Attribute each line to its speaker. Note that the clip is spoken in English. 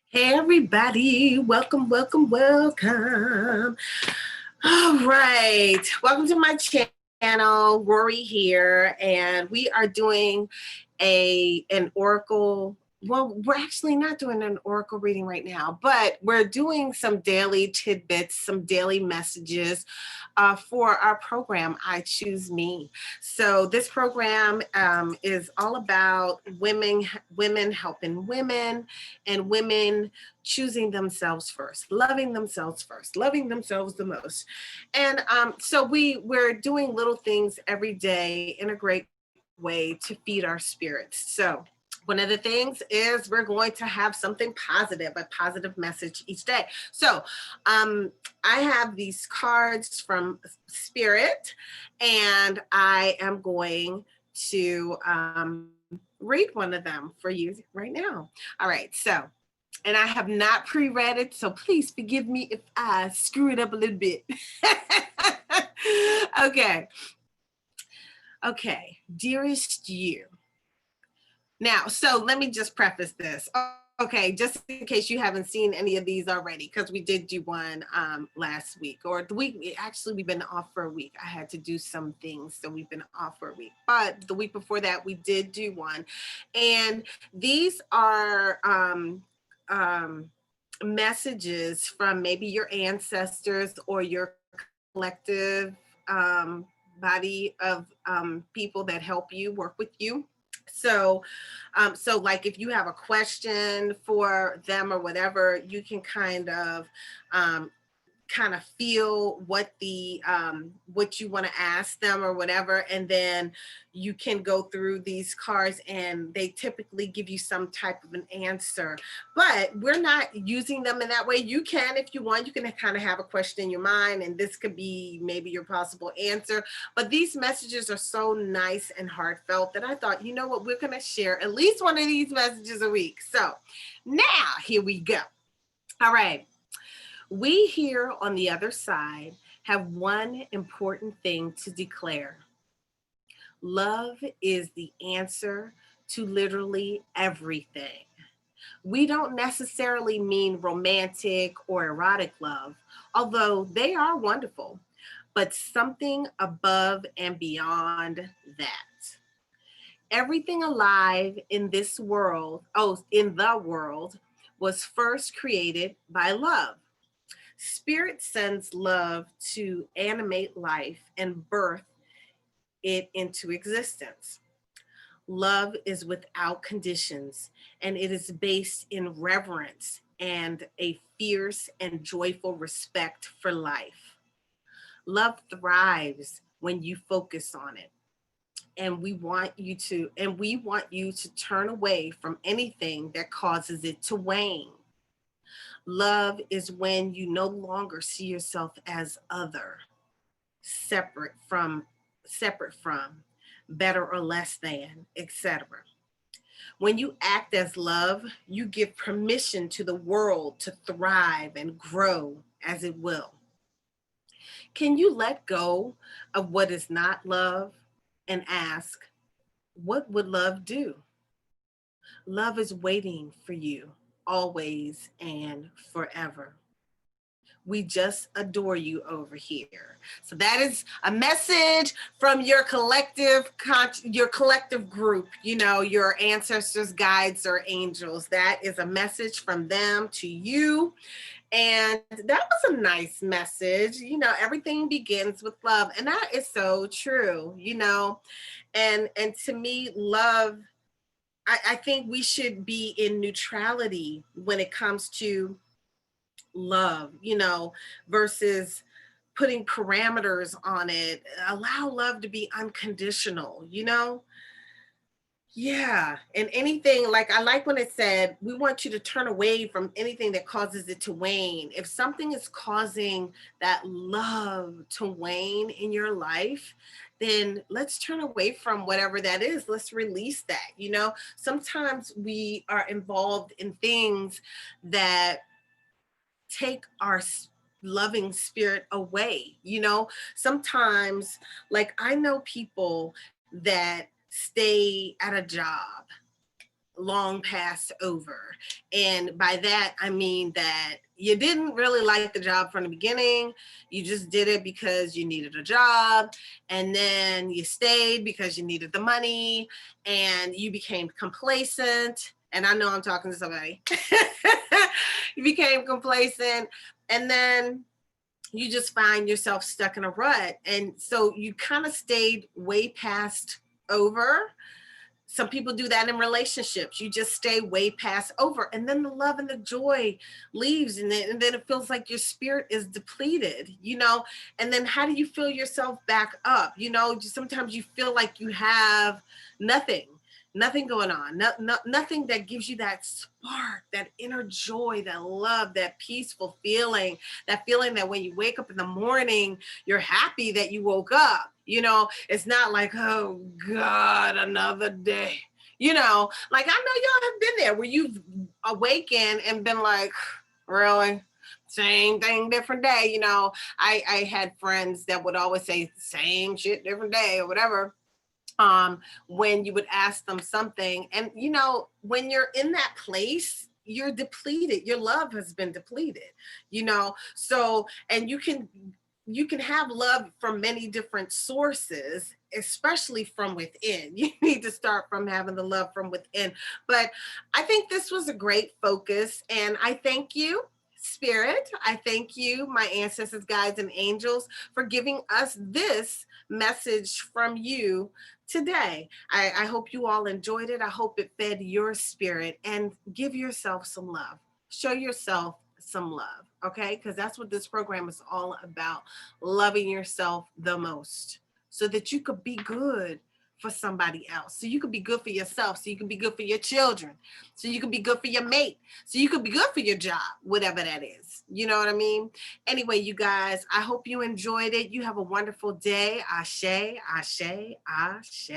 Speaker 1: Hey everybody, welcome, welcome, welcome. All right, welcome to my channel. Rorree here, and we are doing an oracle. Well, we're actually not doing an oracle reading right now, but we're doing some daily tidbits, some daily messages for our program, I Choose Me. So this program is all about women helping women, and women choosing themselves first, loving themselves the most. And so we're doing little things every day in a great way to feed our spirits. So one of the things is we're going to have something positive, a positive message each day. So I have these cards from Spirit, and I am going to read one of them for you right now. All right, so and I have not pre-read it, so please forgive me if I screw it up a little bit. Okay. Okay, dearest you. Now, so let me just preface this. Okay, just in case you haven't seen any of these already, because we did do one last week or the week. Actually, we've been off for a week. I had to do some things, so we've been off for a week. But the week before that, we did do one, and these are messages from maybe your ancestors or your collective body of people that help you, work with you. So so like if you have a question for them or whatever, you can um, kind of feel what you want to ask them or whatever, and then you can go through these cards and they typically give you some type of an answer, but we're not using them in that way. You can, if you want, you can kind of have a question in your mind and this could be maybe your possible answer, but these messages are so nice and heartfelt that I thought, you know what, we're going to share at least one of these messages a week. So now here we go. All right. We here on the other side have one important thing to declare. Love is the answer to literally everything. We don't necessarily mean romantic or erotic love, although they are wonderful, but something above and beyond that. Everything alive in this world, in the world, was first created by love. Spirit sends love to animate life and birth it into existence. Love is without conditions, and it is based in reverence and a fierce and joyful respect for life. Love thrives when you focus on it. And we want you to turn away from anything that causes it to wane. Love is when you no longer see yourself as other, separate from, separate from, better or less than, etc. When you act as love, you give permission to the world to thrive and grow as it will. Can you let go of what is not love and ask, what would love do? Love is waiting for you always and forever. We just adore you over here. So that is a message from your collective group, your ancestors, guides, or angels. That is a message from them to you. And that was a nice message. Everything begins with love. And that is so true. And to me, love, I think we should be in neutrality when it comes to love, versus putting parameters on it. Allow love to be unconditional. Yeah. And anything, like I like when it said, we want you to turn away from anything that causes it to wane. If something is causing that love to wane in your life, then let's turn away from whatever that is. Let's release that. Sometimes we are involved in things that take our loving spirit away. Sometimes, like, I know people that stay at a job long past over. And by that, I mean that you didn't really like the job from the beginning. You just did it because you needed a job. And then you stayed because you needed the money and you became complacent. And I know I'm talking to somebody. You became complacent. And then you just find yourself stuck in a rut. And so you kind of stayed way past over. Some people do that in relationships. You just stay way past over. And then the love and the joy leaves. And then it feels like your spirit is depleted, And then how do you fill yourself back up? Sometimes you feel like you have nothing going on, nothing that gives you that spark, that inner joy, that love, that peaceful feeling, that feeling that when you wake up in the morning, you're happy that you woke up. It's not like, oh God, another day. Like I know y'all have been there where you've awakened and been like, really? Same thing, different day. I had friends that would always say same shit, different day or whatever. When you would ask them something. And, when you're in that place, you're depleted. Your love has been depleted, So, and you can have love from many different sources, especially from within. You need to start from having the love from within. But I think this was a great focus. And I thank you, Spirit. I thank you, my ancestors, guides, and angels, for giving us this message from you today. I hope you all enjoyed it. I hope it fed your spirit, and give yourself some love. Show yourself some love, okay? Because that's what this program is all about, loving yourself the most so that you could be good for somebody else. So you could be good for yourself. So you can be good for your children. So you can be good for your mate. So you could be good for your job, whatever that is. You know what I mean? Anyway, you guys, I hope you enjoyed it. You have a wonderful day. Ashe, ashe, ashe.